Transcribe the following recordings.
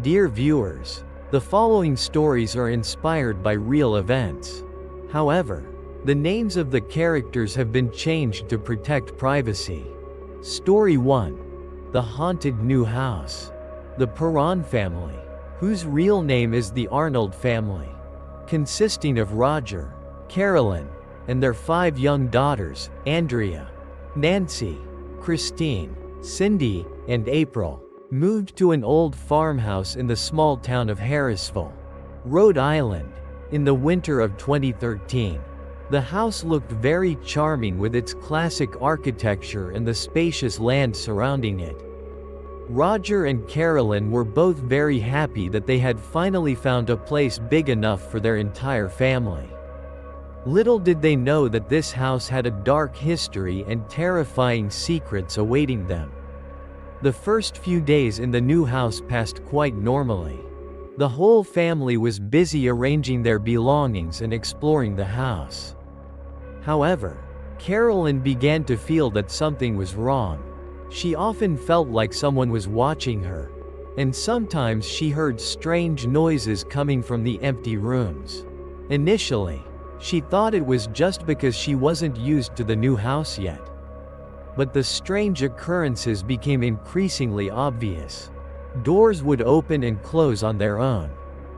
Dear viewers, the following stories are inspired by real events. However, the names of the characters have been changed to protect privacy. Story 1. The Haunted New House. The Perron family, whose real name is the Arnold family, consisting of Roger, Carolyn, and their 5 young daughters, Andrea, Nancy, Christine, Cindy, and April, moved to an old farmhouse in the small town of Harrisville, Rhode Island, in the winter of 2013. The house looked very charming with its classic architecture and the spacious land surrounding it. Roger and Carolyn were both very happy that they had finally found a place big enough for their entire family. Little did they know that this house had a dark history and terrifying secrets awaiting them. The first few days in the new house passed quite normally. The whole family was busy arranging their belongings and exploring the house. However, Carolyn began to feel that something was wrong. She often felt like someone was watching her, and sometimes she heard strange noises coming from the empty rooms. Initially, she thought it was just because she wasn't used to the new house yet. But the strange occurrences became increasingly obvious. Doors would open and close on their own.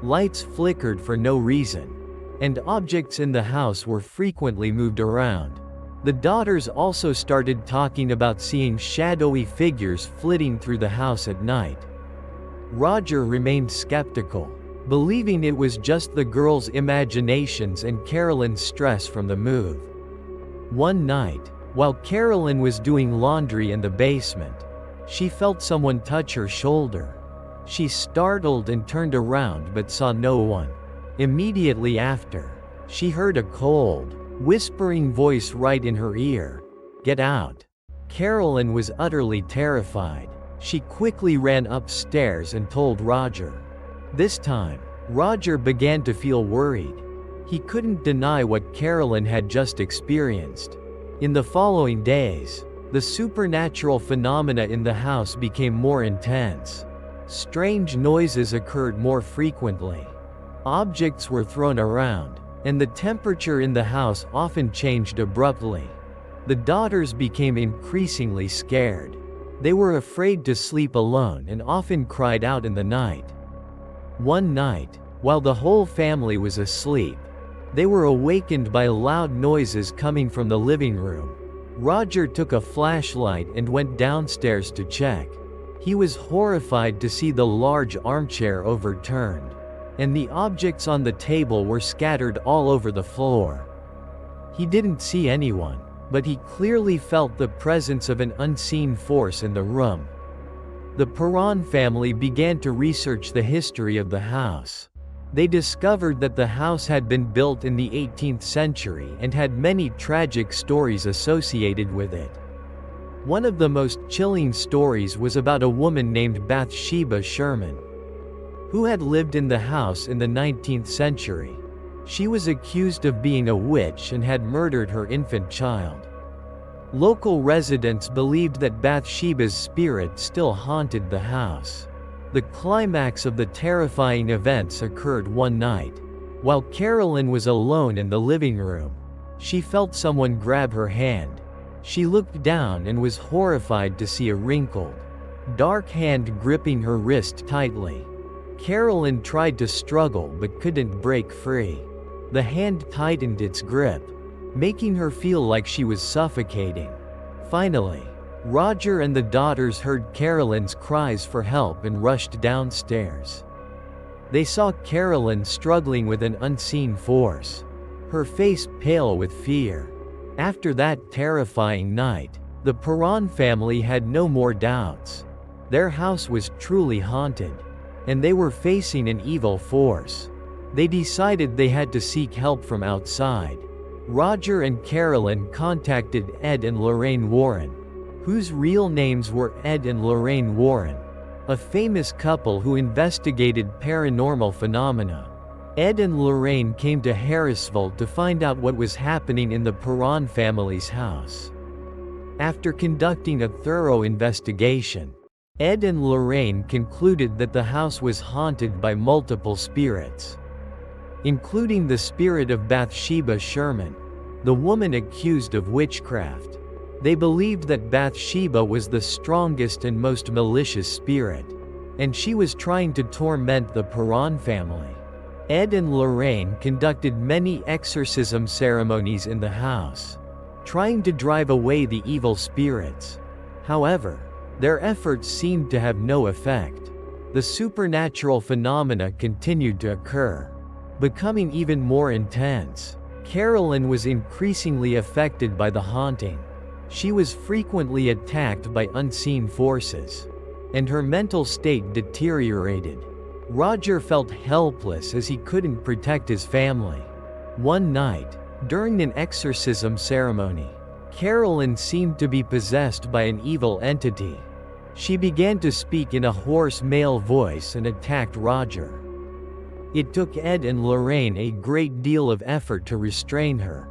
Lights flickered for no reason. And objects in the house were frequently moved around. The daughters also started talking about seeing shadowy figures flitting through the house at night. Roger remained skeptical, believing it was just the girls' imaginations and Carolyn's stress from the move. One night, while Carolyn was doing laundry in the basement, she felt someone touch her shoulder. She startled and turned around but saw no one. Immediately after, she heard a cold, whispering voice right in her ear. "Get out." Carolyn was utterly terrified. She quickly ran upstairs and told Roger. This time, Roger began to feel worried. He couldn't deny what Carolyn had just experienced. In the following days, the supernatural phenomena in the house became more intense. Strange noises occurred more frequently. Objects were thrown around, and the temperature in the house often changed abruptly. The daughters became increasingly scared. They were afraid to sleep alone and often cried out in the night. One night, while the whole family was asleep, they were awakened by loud noises coming from the living room. Roger took a flashlight and went downstairs to check. He was horrified to see the large armchair overturned, and the objects on the table were scattered all over the floor. He didn't see anyone, but he clearly felt the presence of an unseen force in the room. The Perron family began to research the history of the house. They discovered that the house had been built in the 18th century and had many tragic stories associated with it. One of the most chilling stories was about a woman named Bathsheba Sherman, who had lived in the house in the 19th century. She was accused of being a witch and had murdered her infant child. Local residents believed that Bathsheba's spirit still haunted the house. The climax of the terrifying events occurred one night. While Carolyn was alone in the living room, she felt someone grab her hand. She looked down and was horrified to see a wrinkled, dark hand gripping her wrist tightly. Carolyn tried to struggle but couldn't break free. The hand tightened its grip, making her feel like she was suffocating. Finally, Roger and the daughters heard Carolyn's cries for help and rushed downstairs. They saw Carolyn struggling with an unseen force, her face pale with fear. After that terrifying night, the Perron family had no more doubts. Their house was truly haunted, and they were facing an evil force. They decided they had to seek help from outside. Roger and Carolyn contacted Ed and Lorraine Warren, whose real names were Ed and Lorraine Warren, a famous couple who investigated paranormal phenomena. Ed and Lorraine came to Harrisville to find out what was happening in the Perron family's house. After conducting a thorough investigation, Ed and Lorraine concluded that the house was haunted by multiple spirits, including the spirit of Bathsheba Sherman, the woman accused of witchcraft. They believed that Bathsheba was the strongest and most malicious spirit, and she was trying to torment the Perron family. Ed and Lorraine conducted many exorcism ceremonies in the house, trying to drive away the evil spirits. However, their efforts seemed to have no effect. The supernatural phenomena continued to occur, becoming even more intense. Carolyn was increasingly affected by the haunting. She was frequently attacked by unseen forces, and her mental state deteriorated. Roger felt helpless as he couldn't protect his family. One night, during an exorcism ceremony, Carolyn seemed to be possessed by an evil entity. She began to speak in a hoarse male voice and attacked Roger. It took Ed and Lorraine a great deal of effort to restrain her.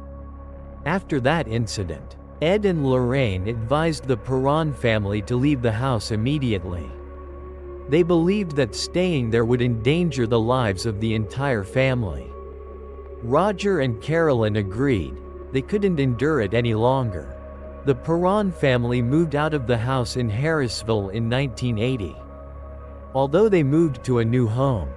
After that incident, Ed and Lorraine advised the Perron family to leave the house immediately. They believed that staying there would endanger the lives of the entire family. Roger and Carolyn agreed. They couldn't endure it any longer. The Perron family moved out of the house in Harrisville in 1980. Although they moved to a new home,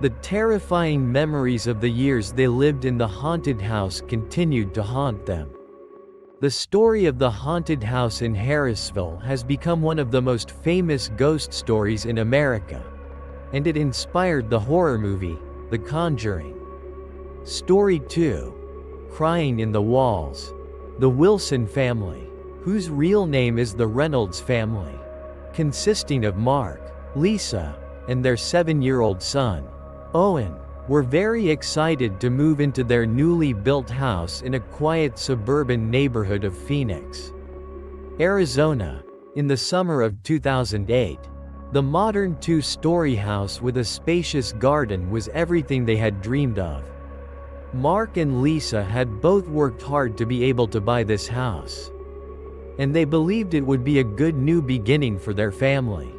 the terrifying memories of the years they lived in the haunted house continued to haunt them. The story of the haunted house in Harrisville has become one of the most famous ghost stories in America, and it inspired the horror movie, The Conjuring. Story 2. Crying in the Walls. The Wilson family, whose real name is the Reynolds family, consisting of Mark, Lisa, and their 7-year-old son, Owen, were very excited to move into their newly built house in a quiet suburban neighborhood of Phoenix, Arizona, in the summer of 2008. The modern 2-story house with a spacious garden was everything they had dreamed of. Mark and Lisa had both worked hard to be able to buy this house, and they believed it would be a good new beginning for their family.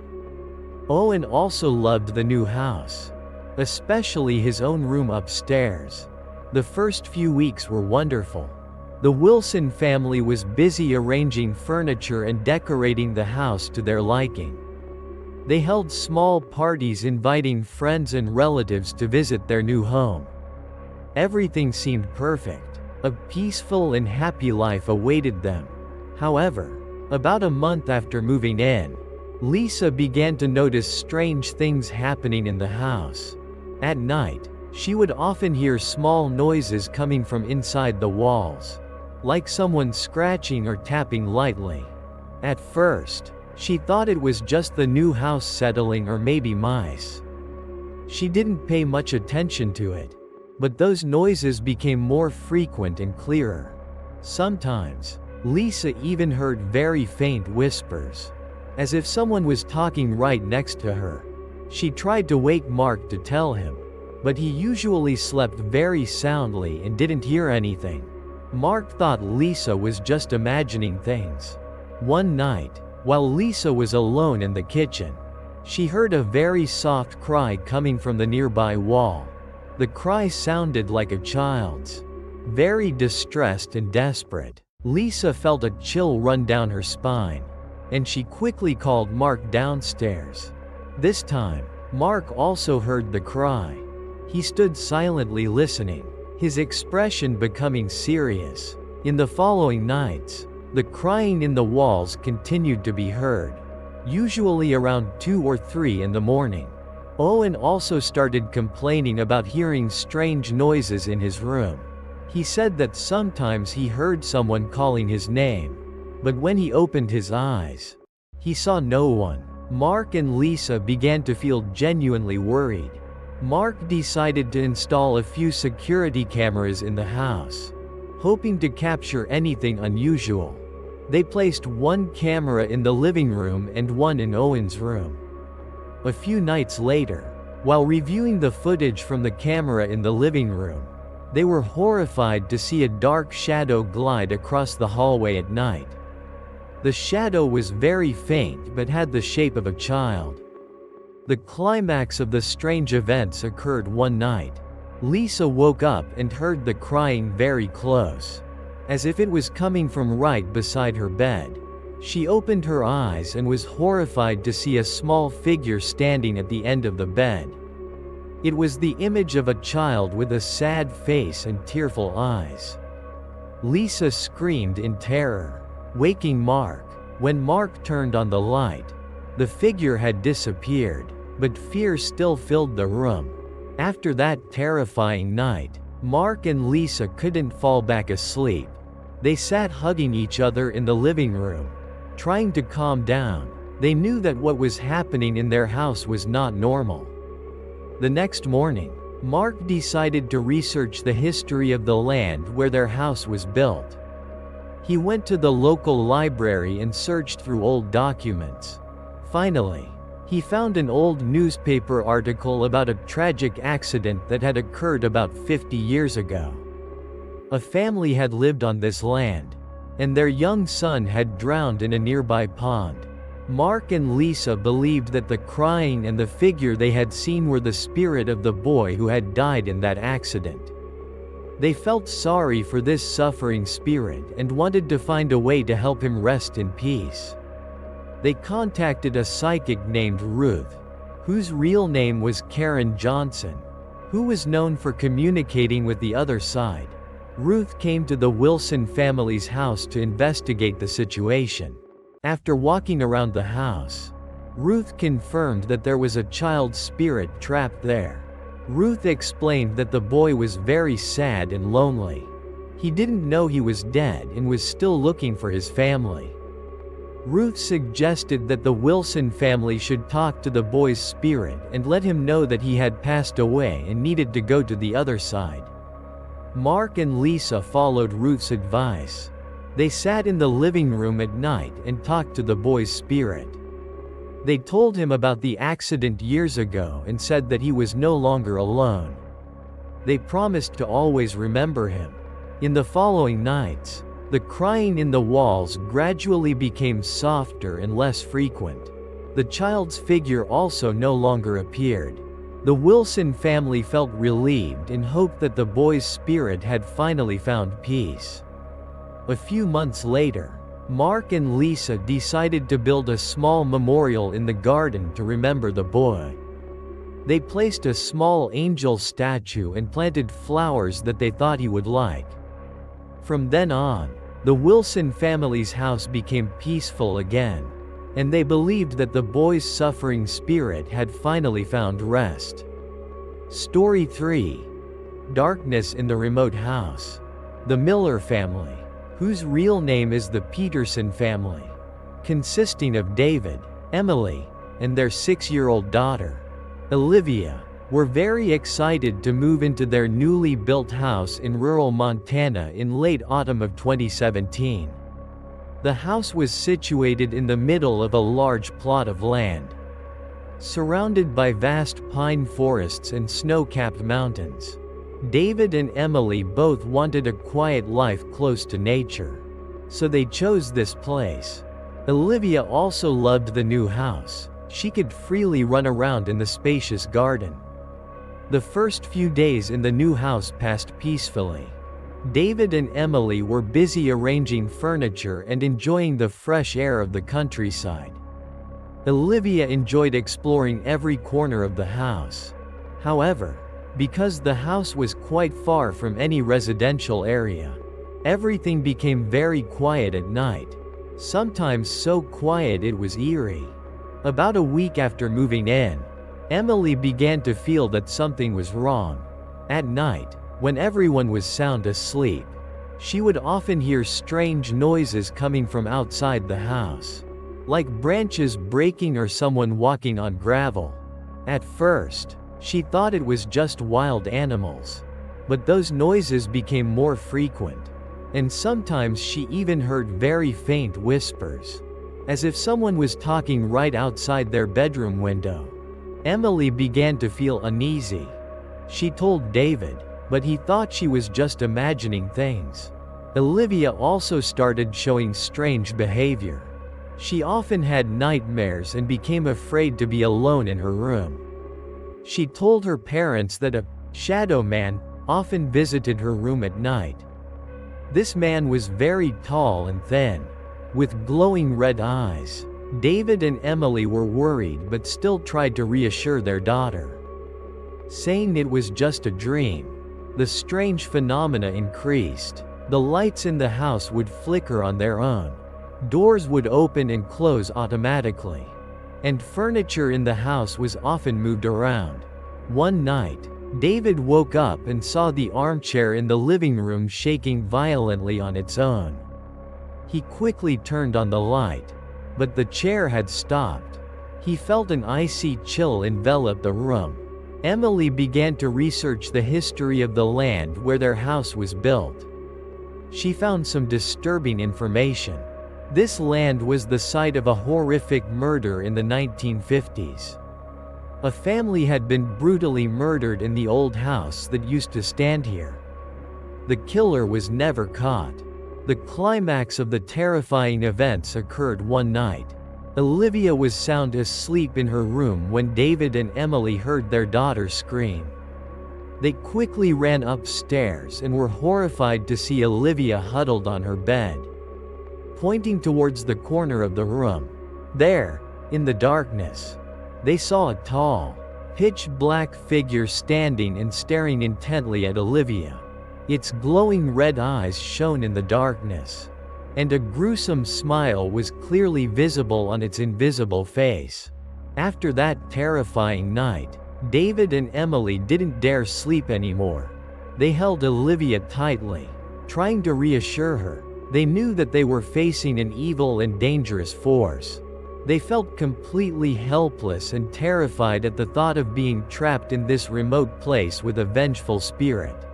Owen also loved the new house, especially his own room upstairs. The first few weeks were wonderful. The Wilson family was busy arranging furniture and decorating the house to their liking. They held small parties inviting friends and relatives to visit their new home. Everything seemed perfect. A peaceful and happy life awaited them. However, about a month after moving in, Lisa began to notice strange things happening in the house. At night, she would often hear small noises coming from inside the walls, like someone scratching or tapping lightly. At first, she thought it was just the new house settling or maybe mice. She didn't pay much attention to it, but those noises became more frequent and clearer. Sometimes, Lisa even heard very faint whispers, as if someone was talking right next to her. She tried to wake Mark to tell him, but he usually slept very soundly and didn't hear anything. Mark thought Lisa was just imagining things. One night, while Lisa was alone in the kitchen, she heard a very soft cry coming from the nearby wall. The cry sounded like a child's. Very distressed and desperate, Lisa felt a chill run down her spine, and she quickly called Mark downstairs. This time, Mark also heard the cry. He stood silently listening, his expression becoming serious. In the following nights, the crying in the walls continued to be heard, usually around 2 or 3 in the morning. Owen also started complaining about hearing strange noises in his room. He said that sometimes he heard someone calling his name, but when he opened his eyes, he saw no one. Mark and Lisa began to feel genuinely worried. Mark decided to install a few security cameras in the house, hoping to capture anything unusual. They placed one camera in the living room and one in Owen's room. A few nights later, while reviewing the footage from the camera in the living room, they were horrified to see a dark shadow glide across the hallway at night. The shadow was very faint but had the shape of a child. The climax of the strange events occurred one night. Lisa woke up and heard the crying very close, as if it was coming from right beside her bed. She opened her eyes and was horrified to see a small figure standing at the end of the bed. It was the image of a child with a sad face and tearful eyes. Lisa screamed in terror, waking Mark. When Mark turned on the light, the figure had disappeared, but fear still filled the room. After that terrifying night, Mark and Lisa couldn't fall back asleep. They sat hugging each other in the living room, trying to calm down. They knew that what was happening in their house was not normal. The next morning, Mark decided to research the history of the land where their house was built. He went to the local library and searched through old documents. Finally, he found an old newspaper article about a tragic accident that had occurred about 50 years ago. A family had lived on this land, and their young son had drowned in a nearby pond. Mark and Lisa believed that the crying and the figure they had seen were the spirit of the boy who had died in that accident. They felt sorry for this suffering spirit and wanted to find a way to help him rest in peace. They contacted a psychic named Ruth, whose real name was Karen Johnson, who was known for communicating with the other side. Ruth came to the Wilson family's house to investigate the situation. After walking around the house, Ruth confirmed that there was a child spirit trapped there. Ruth explained that the boy was very sad and lonely. He didn't know he was dead and was still looking for his family. Ruth suggested that the Wilson family should talk to the boy's spirit and let him know that he had passed away and needed to go to the other side. Mark and Lisa followed Ruth's advice. They sat in the living room at night and talked to the boy's spirit. They told him about the accident years ago and said that he was no longer alone. They promised to always remember him. In the following nights, the crying in the walls gradually became softer and less frequent. The child's figure also no longer appeared. The Wilson family felt relieved and hoped that the boy's spirit had finally found peace. A few months later, Mark and Lisa decided to build a small memorial in the garden to remember the boy. They placed a small angel statue and planted flowers that they thought he would like. From then on, the Wilson family's house became peaceful again, and they believed that the boy's suffering spirit had finally found rest. Story 3. Darkness in the Remote House. The Miller family, whose real name is the Peterson family, consisting of David, Emily, and their 6-year-old daughter, Olivia, were very excited to move into their newly built house in rural Montana in late autumn of 2017. The house was situated in the middle of a large plot of land, surrounded by vast pine forests and snow-capped mountains. David and Emily both wanted a quiet life close to nature, so they chose this place. Olivia also loved the new house. She could freely run around in the spacious garden. The first few days in the new house passed peacefully. David and Emily were busy arranging furniture and enjoying the fresh air of the countryside. Olivia enjoyed exploring every corner of the house. However, because the house was quite far from any residential area, everything became very quiet at night, sometimes so quiet it was eerie. About a week after moving in, Emily began to feel that something was wrong. At night, when everyone was sound asleep, she would often hear strange noises coming from outside the house, like branches breaking or someone walking on gravel. At first, she thought it was just wild animals, but those noises became more frequent, and sometimes she even heard very faint whispers, as if someone was talking right outside their bedroom window. Emily began to feel uneasy. She told David, but he thought she was just imagining things. Olivia also started showing strange behavior. She often had nightmares and became afraid to be alone in her room. She told her parents that a shadow man often visited her room at night. This man was very tall and thin, with glowing red eyes. David and Emily were worried but still tried to reassure their daughter, saying it was just a dream. The strange phenomena increased. The lights in the house would flicker on their own. Doors would open and close automatically. And furniture in the house was often moved around. One night, David woke up and saw the armchair in the living room shaking violently on its own. He quickly turned on the light, but the chair had stopped. He felt an icy chill envelop the room. Emily began to research the history of the land where their house was built. She found some disturbing information. This land was the site of a horrific murder in the 1950s. A family had been brutally murdered in the old house that used to stand here. The killer was never caught. The climax of the terrifying events occurred one night. Olivia was sound asleep in her room when David and Emily heard their daughter scream. They quickly ran upstairs and were horrified to see Olivia huddled on her bed, pointing towards the corner of the room. There, in the darkness, they saw a tall, pitch-black figure standing and staring intently at Olivia. Its glowing red eyes shone in the darkness, and a gruesome smile was clearly visible on its invisible face. After that terrifying night, David and Emily didn't dare sleep anymore. They held Olivia tightly, trying to reassure her. They knew that they were facing an evil and dangerous force. They felt completely helpless and terrified at the thought of being trapped in this remote place with a vengeful spirit.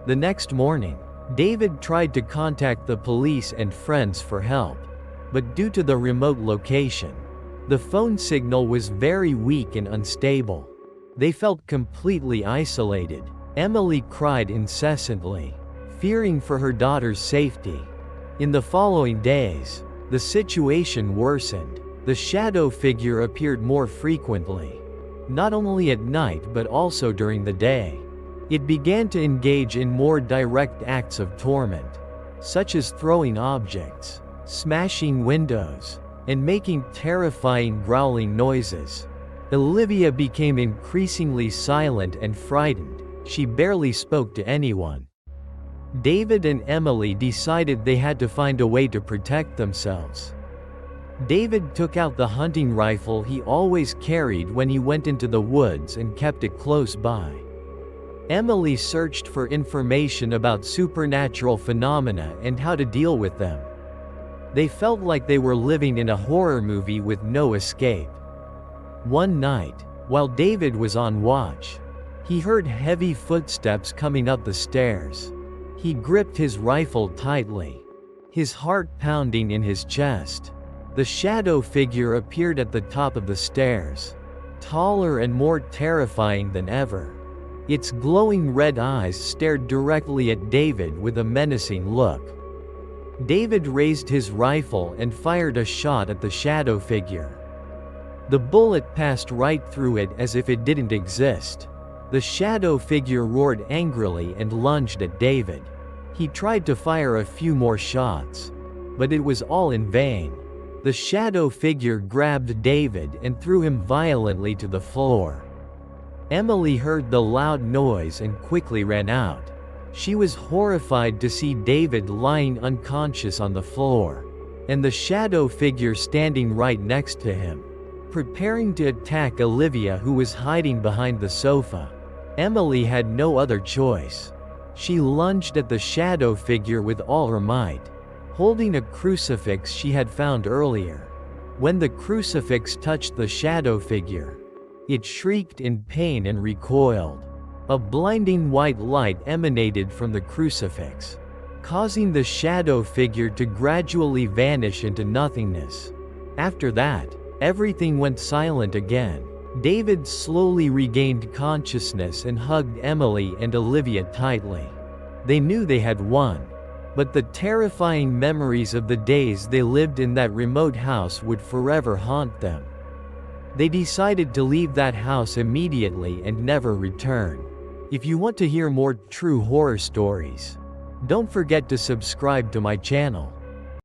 The next morning, David tried to contact the police and friends for help, but due to the remote location, the phone signal was very weak and unstable. They felt completely isolated. Emily cried incessantly, fearing for her daughter's safety. In the following days, the situation worsened. The shadow figure appeared more frequently, not only at night but also during the day. It began to engage in more direct acts of torment, such as throwing objects, smashing windows, and making terrifying growling noises. Olivia became increasingly silent and frightened. She barely spoke to anyone. David and Emily decided they had to find a way to protect themselves. David took out the hunting rifle he always carried when he went into the woods and kept it close by. Emily searched for information about supernatural phenomena and how to deal with them. They felt like they were living in a horror movie with no escape. One night, while David was on watch, he heard heavy footsteps coming up the stairs. He gripped his rifle tightly, his heart pounding in his chest. The shadow figure appeared at the top of the stairs, taller and more terrifying than ever. Its glowing red eyes stared directly at David with a menacing look. David raised his rifle and fired a shot at the shadow figure. The bullet passed right through it as if it didn't exist. The shadow figure roared angrily and lunged at David. He tried to fire a few more shots, but it was all in vain. The shadow figure grabbed David and threw him violently to the floor. Emily heard the loud noise and quickly ran out. She was horrified to see David lying unconscious on the floor, and the shadow figure standing right next to him, preparing to attack Olivia, who was hiding behind the sofa. Emily had no other choice. She lunged at the shadow figure with all her might, holding a crucifix she had found earlier. When the crucifix touched the shadow figure, it shrieked in pain and recoiled. A blinding white light emanated from the crucifix, causing the shadow figure to gradually vanish into nothingness. After that, everything went silent again. David slowly regained consciousness and hugged Emily and Olivia tightly. They knew they had won. But the terrifying memories of the days they lived in that remote house would forever haunt them. They decided to leave that house immediately and never return. If you want to hear more true horror stories, don't forget to subscribe to my channel.